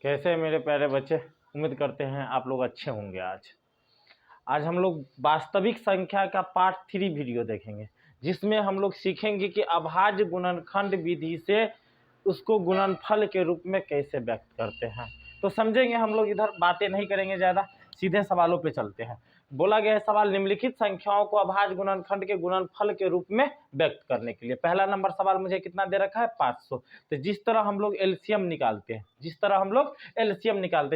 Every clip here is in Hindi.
कैसे हैं मेरे प्यारे बच्चे। उम्मीद करते हैं आप लोग अच्छे होंगे। आज हम लोग वास्तविक संख्या का पार्ट 3 वीडियो देखेंगे, जिसमें हम लोग सीखेंगे कि अभाज्य गुणनखंड विधि से उसको गुणनफल के रूप में कैसे व्यक्त करते हैं। तो समझेंगे हम लोग, इधर बातें नहीं करेंगे ज़्यादा, सीधे सवालों पे चलते हैं। बोला गया है सवाल, निम्नलिखित संख्याओं को अभाज्य गुणनखंड के गुणनफल के रूप में व्यक्त करने के लिए। पहला नंबर सवाल मुझे कितना दे रखा है, 500। तो जिस तरह हम लोग एलसीएम निकालते हैं,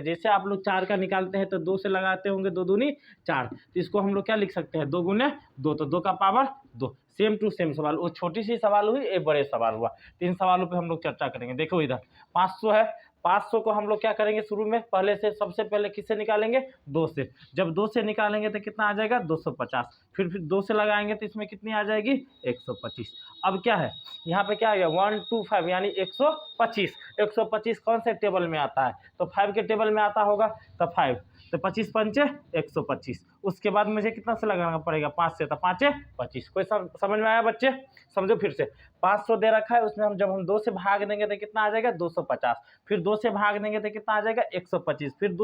जैसे आप लोग 4 का निकालते हैं तो 2 से लगाते होंगे, 2 दूनी 4। तो इसको हम लोग क्या लिख सकते हैं, 2 गुने 2, तो 2 का पावर 2। सेम टू सेम सवाल, वो छोटी सी सवाल हुई, एक बड़े सवाल हुआ। 3 सवालों पे हम लोग चर्चा करेंगे। देखो इधर 500 है, 500 को हम लोग क्या करेंगे, शुरू में पहले से सबसे पहले किससे निकालेंगे, 2 से। जब 2 से निकालेंगे तो कितना आ जाएगा, 250। फिर 2 से लगाएंगे तो इसमें कितनी आ जाएगी, 125। अब क्या है, यहाँ पे क्या आ गया, 125 यानी 125। 125 कौन से टेबल में आता है, तो 5 के टेबल में आता होगा, तो 5 तो 25 पंचे 125। उसके बाद मुझे कितना से लगाना पड़ेगा, 5 से, तो 5 25। कोई समझ में आया बच्चे, समझो फिर से। 500 दे रखा है, उसमें जब हम 2 से भाग देंगे तो कितना आ जाएगा, 250। फिर 2 से भाग देंगे तो कितना आ जाएगा, 125। फिर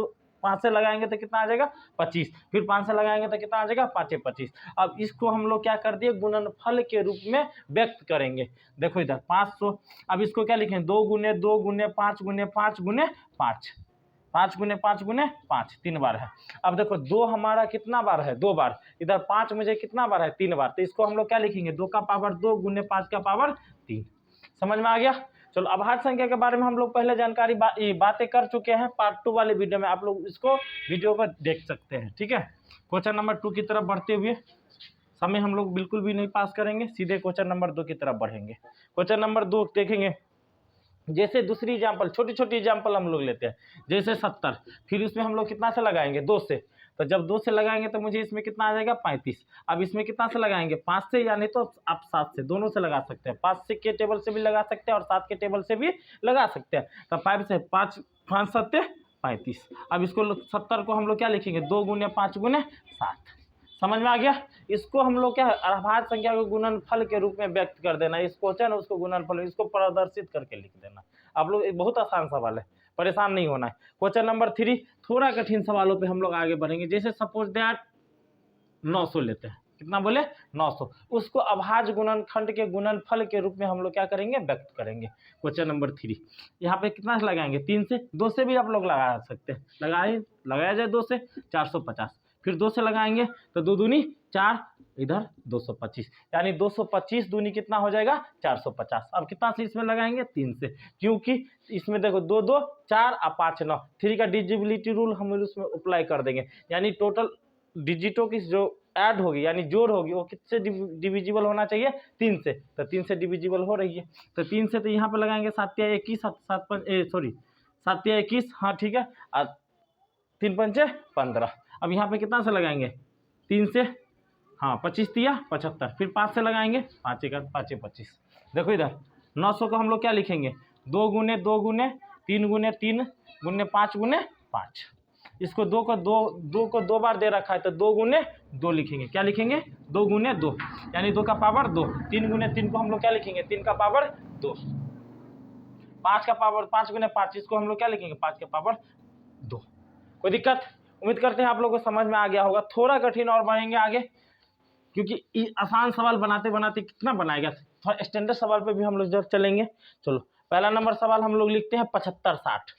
5 से लगाएंगे तो कितना आ जाएगा, 25। फिर 5 से लगाएंगे तो कितना आ जाएगा, 5 25। अब इसको हम लोग क्या कर दिए, गुणनफल के रूप में व्यक्त करेंगे। देखो इधर 500, अब इसको क्या लिखें, 2 गुने 2 गुने 5 गुने 5 गुने 5, 5 गुने 5 गुने 5, 3 बार है। अब देखो 2 हमारा कितना बार है, 2 बार। इधर 5 मुझे कितना बार है, 3 बार। तो इसको हम लोग क्या लिखेंगे, 2 का पावर 2 गुने 5 का पावर 3। समझ में आ गया। चलो, अभाज्य संख्या के बारे में हम लोग पहले जानकारी बातें कर चुके हैं पार्ट 2 वाले वीडियो में। आप लोग इसको वीडियो को देख सकते हैं, ठीक है। क्वेश्चन नंबर 2 की तरफ बढ़ते हुए, समय हम लोग बिल्कुल भी नहीं पास करेंगे, सीधे क्वेश्चन नंबर 2 की तरफ बढ़ेंगे। क्वेश्चन नंबर 2 देखेंगे। जैसे दूसरी एग्जाम्पल, छोटी छोटी एग्जाम्पल हम लोग लेते हैं, जैसे 70। फिर इसमें हम लोग कितना से लगाएंगे, 2 से। तो जब 2 से लगाएंगे तो मुझे इसमें कितना आ जाएगा, 35। अब इसमें कितना से लगाएंगे, 5 से, यानी तो आप 7 से, दोनों से लगा सकते हैं। 5 से के टेबल से भी लगा सकते हैं और 7 के टेबल से भी लगा सकते हैं। तो 5 से 5 7 35। अब इसको 70 को हम लोग क्या लिखेंगे, 2 गुने 5 गुने 7। समझ में आ गया। इसको हम लोग क्या, अभाज्य संख्या को गुणनफल के रूप में व्यक्त कर देना। इस क्वेश्चन उसको गुणनफल, इसको प्रदर्शित करके लिख देना। आप लोग, बहुत आसान सवाल है, परेशान नहीं होना है। क्वेश्चन नंबर 3 थोड़ा कठिन सवालों पे हम लोग आगे बढ़ेंगे। जैसे सपोज दैट 900 लेते हैं, कितना बोले, 900। उसको अभाज्य गुणनखंड के गुणनफल के रूप में हम लोग क्या करेंगे, व्यक्त करेंगे। क्वेश्चन नंबर 3 यहाँ पे कितना से लगाएंगे, 3 से। 2 से भी आप लोग लगा सकते हैं, लगाया जाए 2 से, 450। फिर 2 से लगाएंगे तो 2 दूनी 4, इधर 225, यानी 225 दूनी कितना हो जाएगा, 450। अब कितना से इसमें लगाएंगे, 3 से, क्योंकि इसमें देखो 2 2 4 और 5 9, 3 का डिविजिबिलिटी रूल हम उसमें अप्लाई कर देंगे। यानी टोटल डिजिटों की जो ऐड होगी, यानी जोड़ होगी, वो किससे डिविजिबल होना चाहिए, 3 से। तो 3 से डिविजिबल हो रही है, तो 3 से। तो यहाँ पे लगाएंगे 7 या 21, 7 या 21, हाँ ठीक है, और 3 पंचे 15। अब यहाँ पे कितना से लगाएंगे, 3 से, हाँ 25 तिया 75। फिर 5 से लगाएंगे, 5 1 5 25। देखो इधर 900 को हम लोग क्या लिखेंगे, 2 गुने 2 गुने 3 गुने 3 गुने 5 गुने 5। इसको 2 को 2 बार दे रखा है, तो 2 गुने 2 लिखेंगे। क्या लिखेंगे, 2 गुने 2, यानी 2 का पावर 2। 3 गुने 3 को हम लोग क्या लिखेंगे, 3 का पावर 2। 5 का पावर 5 गुने 5, इसको हम लोग क्या लिखेंगे, 5 का पावर 2। कोई दिक्कत, उम्मीद करते हैं आप लोगों को समझ में आ गया होगा। थोड़ा कठिन और बढ़ेंगे आगे, क्योंकि आसान सवाल बनाते बनाते कितना बनाएगा, थोड़ा स्टैंडर्ड सवाल पे भी हम लोग जब चलेंगे। चलो, पहला नंबर सवाल हम लोग लिखते हैं 75 60,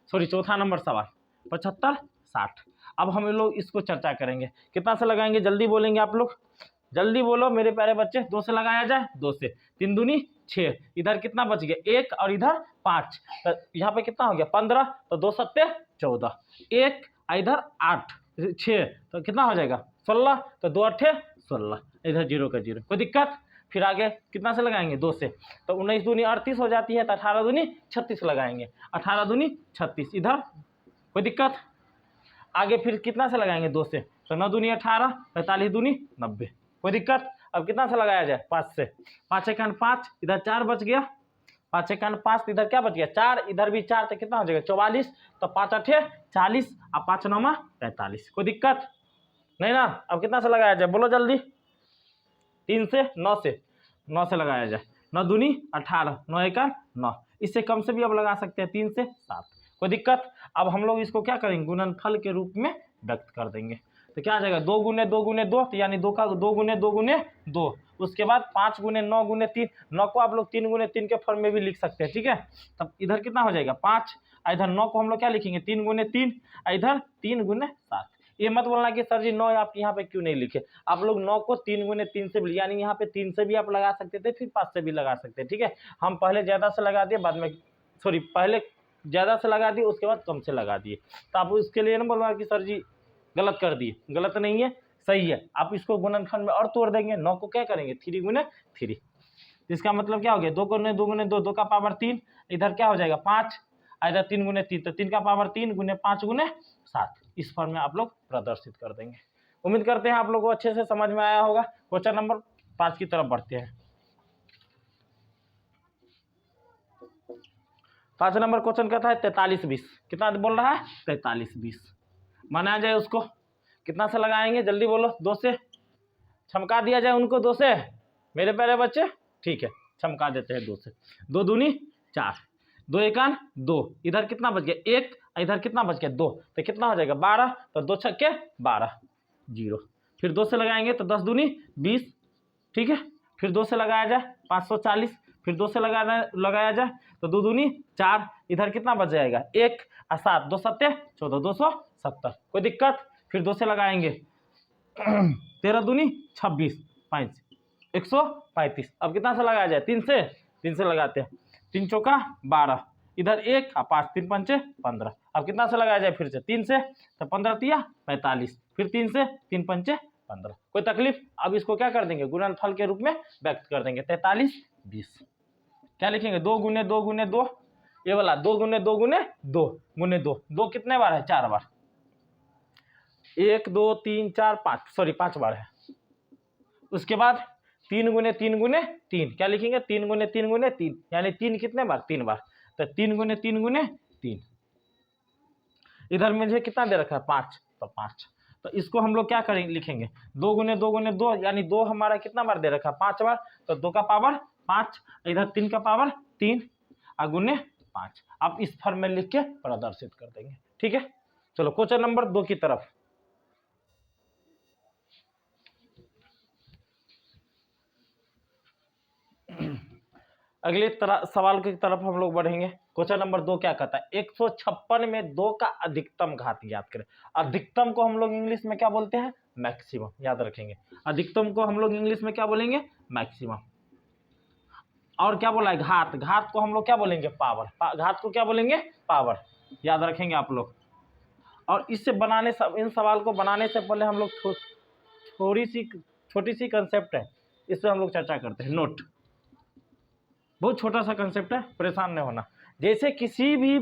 सॉरी चौथा नंबर सवाल 75 60। अब हम लोग इसको चर्चा करेंगे। कितना से लगाएंगे, जल्दी बोलेंगे आप लोग, जल्दी बोलो मेरे प्यारे बच्चे। 2 से लगाया जाए, 2 से। 3 दूनी 6, इधर कितना बच गया, 1 और इधर 5। तो यहाँ पे कितना हो गया, 15। तो 2 7 14, 1 इधर 8 6, तो कितना हो जाएगा, 16। तो 2 8 16, इधर 0 का 0। कोई दिक्कत। फिर आगे कितना से लगाएंगे, 2 से। तो 19 दूनी 38 हो जाती है, तो 18 दूनी 36 लगाएंगे, 18 दूनी 36, इधर। कोई दिक्कत। आगे फिर कितना से लगाएंगे, 2 से। तो 9 दूनी 18, 45 दूनी 90। कोई दिक्कत। अब कितना से लगाया जाए, 5 से। 5 1 5, इधर 4 बच गया, 5 1 5, इधर क्या बच गया, 4, इधर भी 4, तो कितना हो जाएगा, 44। तो 5 8 40 और 5 9 45। कोई दिक्कत नहीं ना। अब कितना से लगाया जाए, बोलो जल्दी। 3 से 9 से, 9 से लगाया जाए। 9 दूनी 18, 9 1 9, इससे कम से भी अब लगा सकते हैं, 3 से 7। कोई दिक्कत। अब हम लोग इसको क्या करेंगे, गुणनफल के रूप में व्यक्त कर देंगे। तो क्या आ जाएगा, 2 गुने 2 गुने 2, तो यानी 2 का 2 गुने 2 गुने 2। उसके बाद 5 गुने 9 गुने 3, 9 को आप लोग 3 गुने 3 के फॉर्म में भी लिख सकते हैं, ठीक है। तब इधर कितना हो जाएगा 5, इधर 9 को हम लोग क्या लिखेंगे 3 गुने 3, इधर 3 गुने 7। ये मत बोलना कि सर जी 9 आप यहाँ पे क्यों नहीं लिखे, आप लोग 9 को 3 गुने 3 से भी, यानी यहाँ पे 3 से भी आप लगा सकते थे, फिर 5 से भी लगा सकते थे, ठीक है। हम पहले ज़्यादा से लगा दिए, बाद में सॉरी पहले ज़्यादा से लगा दिए, उसके बाद कम से लगा दिए। तो आप उसके लिए ना बोलना कि सर जी गलत कर दिए, गलत नहीं है, सही है। आप इसको गुणनखंड में और तोड़ देंगे, 9 को क्या करेंगे 3 गुने 3। इसका मतलब क्या हो गया, 2 गुने 2 गुने 2, 2 का पावर 3, इधर क्या हो जाएगा 5, इधर 3 गुने 3, तो 3 का पावर 3 गुने 5 गुने 7। इस फॉर्म में आप लोग प्रदर्शित कर देंगे। उम्मीद करते हैं आप लोगों को अच्छे से समझ में आया होगा। क्वेश्चन नंबर 5 की तरफ बढ़ते हैं। 5 नंबर क्वेश्चन कहता है 43-20, कितना बोल रहा है 43-20, माना जाए उसको कितना से लगाएंगे, जल्दी बोलो, 2 से चमका दिया जाए उनको, 2 से मेरे प्यारे बच्चे, ठीक है चमका देते हैं 2 से। 2 दूनी 4, 2 एकान 2, इधर कितना बच गया 1, इधर कितना बच गया 2, तो कितना हो जाएगा 12, तो 2 छक्के 12, 0। फिर 2 से लगाएंगे तो 10 दूनी 20, ठीक है। फिर 2 से लगाया जाए 540, फिर 2 से लगाया जाए तो 2 दूनी 4, इधर कितना बच जाएगा 1 और 7, 2 सत्ते 14, 270, कोई दिक्कत। फिर 2 से लगाएंगे 13 दूनी 26, 5 135। अब कितना से लगाया जाए 3 से लगाते हैं, 3 चौका 12, इधर 1 और 5, 3 पंचे 15। अब कितना से लगाया जाए फिर से 3 से, तो 15 तिया 45, फिर 3 से 3 पंचे 15, कोई तकलीफ। अब इसको क्या कर देंगे गुणनफल के रूप में व्यक्त कर देंगे। 43-20 क्या लिखेंगे 2 गुने 2 गुने 2, ये वाला 2 गुने 2 गुने 2 गुने 2, 2 कितने बार है 4 बार, 1 2 3 4 5, सॉरी 5 बार है। उसके बाद 3 गुने 3 गुने 3, क्या लिखेंगे 3 गुने 3 गुने 3, यानी 3 कितने बार 3 बार, तो 3 गुने 3 गुने 3। इधर मुझे कितना दे रखा है 5, तो 5, तो इसको हम लोग क्या करेंगे लिखेंगे 2 गुने 2 गुने 2, यानी 2 हमारा कितना बार दे रखा है 5 बार, तो 2 का पावर 5, इधर 3 का पावर 3 और गुने 5। आप इस फॉर्म में लिख के प्रदर्शित कर देंगे, ठीक है। चलो क्वेश्चन नंबर 2 की तरफ। अगले सवाल की तरफ हम लोग बढ़ेंगे। क्वेश्चन नंबर 2 क्या कहता है 156 में 2 का अधिकतम घात याद करें। अधिकतम को हम लोग इंग्लिश में क्या बोलते हैं मैक्सिमम, याद रखेंगे। अधिकतम को हम लोग इंग्लिश में क्या बोलेंगे मैक्सिमम। और क्या बोला है घात, घात को हम लोग क्या बोलेंगे पावर, घात को क्या बोलेंगे पावर, याद रखेंगे आप लोग। और इससे बनाने इन सवाल को बनाने से पहले हम लोग छोटी सी कंसेप्ट है, इस पर हम लोग चर्चा करते हैं। नोट, बहुत छोटा सा कंसेप्ट है, परेशान नहीं होना। जैसे किसी भी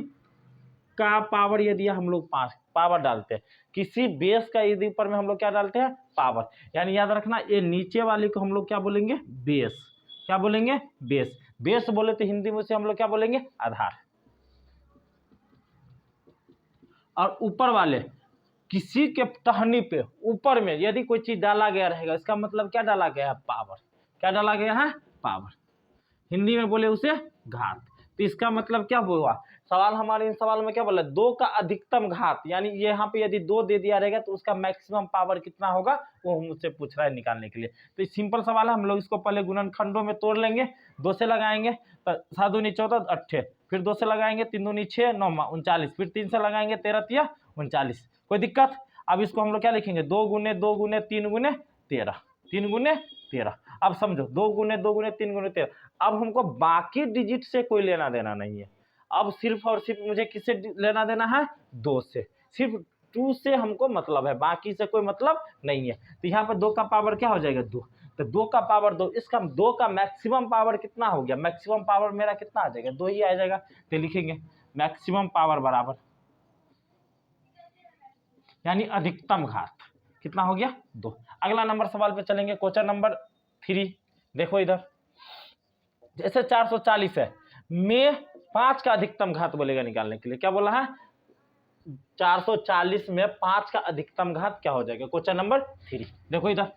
का पावर यदि हम लोग पावर डालते हैं, किसी बेस का यदि ऊपर में हम लोग क्या डालते हैं पावर, यानी याद रखना ये नीचे वाले को हम लोग क्या बोलेंगे बेस, क्या बोलेंगे बेस। बेस बोले तो हिंदी में से हम लोग क्या बोलेंगे आधार। और ऊपर वाले किसी के टहनी पे ऊपर में यदि कोई चीज डाला गया रहेगा, इसका मतलब क्या डाला गया है पावर, क्या डाला गया है पावर, हिंदी में बोले उसे घात। तो इसका मतलब क्या हुआ, सवाल हमारे इन सवाल में क्या बोला 2 का अधिकतम घात, यानी यहाँ पे यदि 2 दे दिया रहेगा तो उसका मैक्सिमम पावर कितना होगा वो मुझसे पूछ रहा है निकालने के लिए। तो ये सिंपल सवाल है, हम लोग इसको पहले गुणनखंडों में तोड़ लेंगे। 2 से लगाएंगे तो 7 दूनी 14 8, फिर 2 से लगाएंगे 3 दूनी 6 9 39, फिर 3 से लगाएंगे 13 तिया 39, कोई दिक्कत। अब इसको हम लोग क्या लिखेंगे 2 गुने 2 गुने 3 गुने 13, 3 गुने 13। अब समझो 2 गुने 2 गुने 3 गुने 13। अब हमको बाकी डिजिट से कोई लेना देना नहीं है, अब सिर्फ और सिर्फ मुझे किससे लेना देना है 2 से, सिर्फ 2 से हमको मतलब है, बाकी से कोई मतलब नहीं है। तो यहाँ पर 2 का पावर क्या हो जाएगा 2, तो 2 का पावर 2, इसका 2 का मैक्सिमम पावर कितना हो गया, मैक्सिमम पावर मेरा कितना आ जाएगा 2 ही आ जाएगा। तो लिखेंगे मैक्सिमम पावर बराबर, यानी अधिकतम घात कितना हो गया 2। अगला नंबर सवाल पे चलेंगे, क्वेश्चन नंबर 3। देखो इधर जैसे 440 है में 5 का अधिकतम घात बोलेगा निकालने के लिए, क्या बोला है 440 में 5 का अधिकतम घात क्या हो जाएगा। क्वेश्चन नंबर 3 देखो इधर,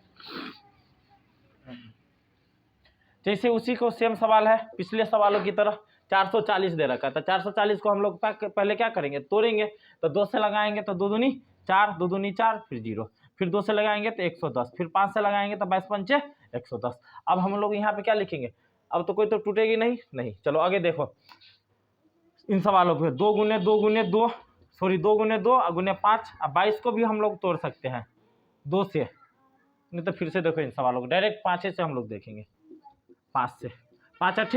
जैसे उसी को सेम सवाल है पिछले सवालों की तरह। 440 दे रखा था। 440 को हम लोग पहले क्या करेंगे, तोड़ेंगे। तो 2 से लगाएंगे तो 2 दूनी 4, 2 दूनी 4, फिर 0, फिर 2 से लगाएंगे तो 110, फिर 5 से लगाएंगे तो 22 पंचे 110। अब हम लोग यहाँ पे क्या लिखेंगे, अब तो कोई तो टूटेगी नहीं। चलो आगे देखो इन सवालों पे 2 गुने 2 गुने 2, सॉरी 2 गुने 2 गुने 5। अब 22 को भी हम लोग तोड़ सकते हैं 2 से, नहीं तो फिर से देखो इन सवालों को डायरेक्ट 5 से हम लोग देखेंगे। 5 से 5 8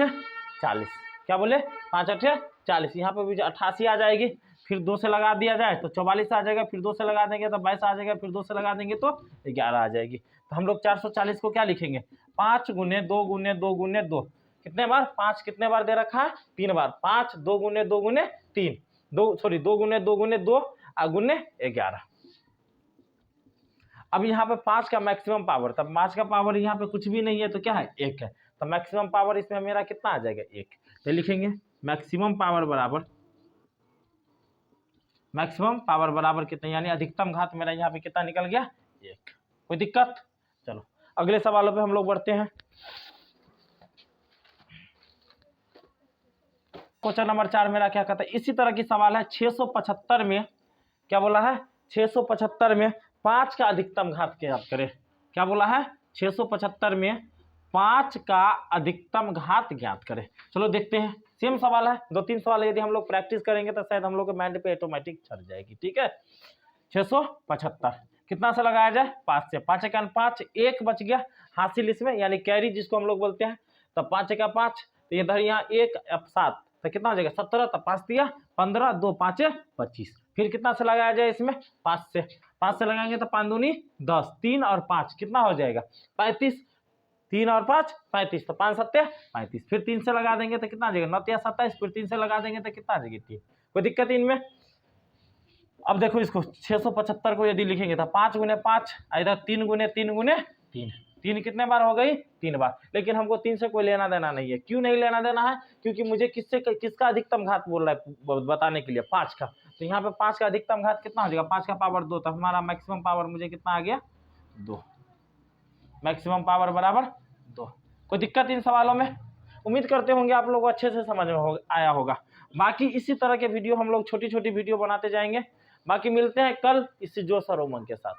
40, क्या बोले 5 8 40, यहाँ पे भी 88 आ जाएगी। फिर 2 से लगा दिया जाए तो 44 आ जाएगा, फिर 2 से लगा देंगे तो 22 आ जाएगा, फिर 2 से लगा देंगे तो 11 आ जाएगी। तो हम लोग 440 को क्या लिखेंगे, 5 गुने 2 गुने 2 गुने 2, कितने बार 5 कितने बार दे रखा है, 3 बार। 5 2 गुने 2 गुने 3, 2 गुने 2 गुने 2 गुने 11। अब यहाँ पे 5 का मैक्सिमम पावर, तब 5 का पावर यहाँ पे कुछ भी नहीं है तो क्या है 1 है, तो मैक्सिमम पावर इसमें मेरा कितना आ जाएगा 1। तो लिखेंगे मैक्सिमम पावर बराबर कितना, यानी अधिकतम घात मेरा यहाँ पे कितना निकल गया 1। कोई दिक्कत। चलो अगले सवालों पे हम लोग बढ़ते हैं। क्वेश्चन नंबर 4 मेरा क्या कहता है, इसी तरह की सवाल है 675 में, क्या बोला है 675 में 5 का अधिकतम घात ज्ञात करें। क्या बोला है 675 में 5 का अधिकतम घात ज्ञात करें। चलो देखते हैं, सेम सवाल है, 2-3 सवाल यदि हम लोग प्रैक्टिस करेंगे तो शायद हम लोग के माइंड पे ऑटोमेटिक चढ़ जाएगी। ठीक है 675 कितना से लगाया जाए 5 से, 5 का 5, 1 बच गया हासिल इसमें, यानी कैरी जिसको हम लोग बोलते हैं। तो 5 का 5, तो इधर यहाँ 1 7, तो कितना हो जाएगा 17, तो 5 दिया 15, 2 5 25। फिर कितना से लगाया जाए इसमें 5 से लगाएंगे तो 5 दूनी 10, 3 और 5 कितना हो जाएगा 35, 3 और 5 35, तो 5 7 35। फिर 3 से लगा देंगे तो कितना आ जाएगा 9 3 27, फिर 3 से लगा देंगे तो कितना आ जाएगी 3। कोई दिक्कत इनमें। अब देखो इसको 675 को यदि लिखेंगे तो 5 गुने 5, इधर 3 गुने 3 गुने 3, 3 कितने बार हो गई 3 बार। लेकिन हमको 3 से कोई लेना देना नहीं है। क्यों नहीं लेना देना है, क्योंकि मुझे किसका अधिकतम घात बोल रहा है बताने के लिए 5 का। तो यहाँ पे 5 का अधिकतम घात कितना हो जाएगा 5 का पावर 2, तो हमारा मैक्सिमम पावर मुझे कितना आ गया 2, मैक्सिमम पावर बराबर 2। कोई दिक्कत इन सवालों में। उम्मीद करते होंगे आप लोग अच्छे से समझ में आया होगा। बाकी इसी तरह के वीडियो हम लोग छोटी छोटी वीडियो बनाते जाएंगे। बाकी मिलते हैं कल इसी जोश और उमंग के साथ।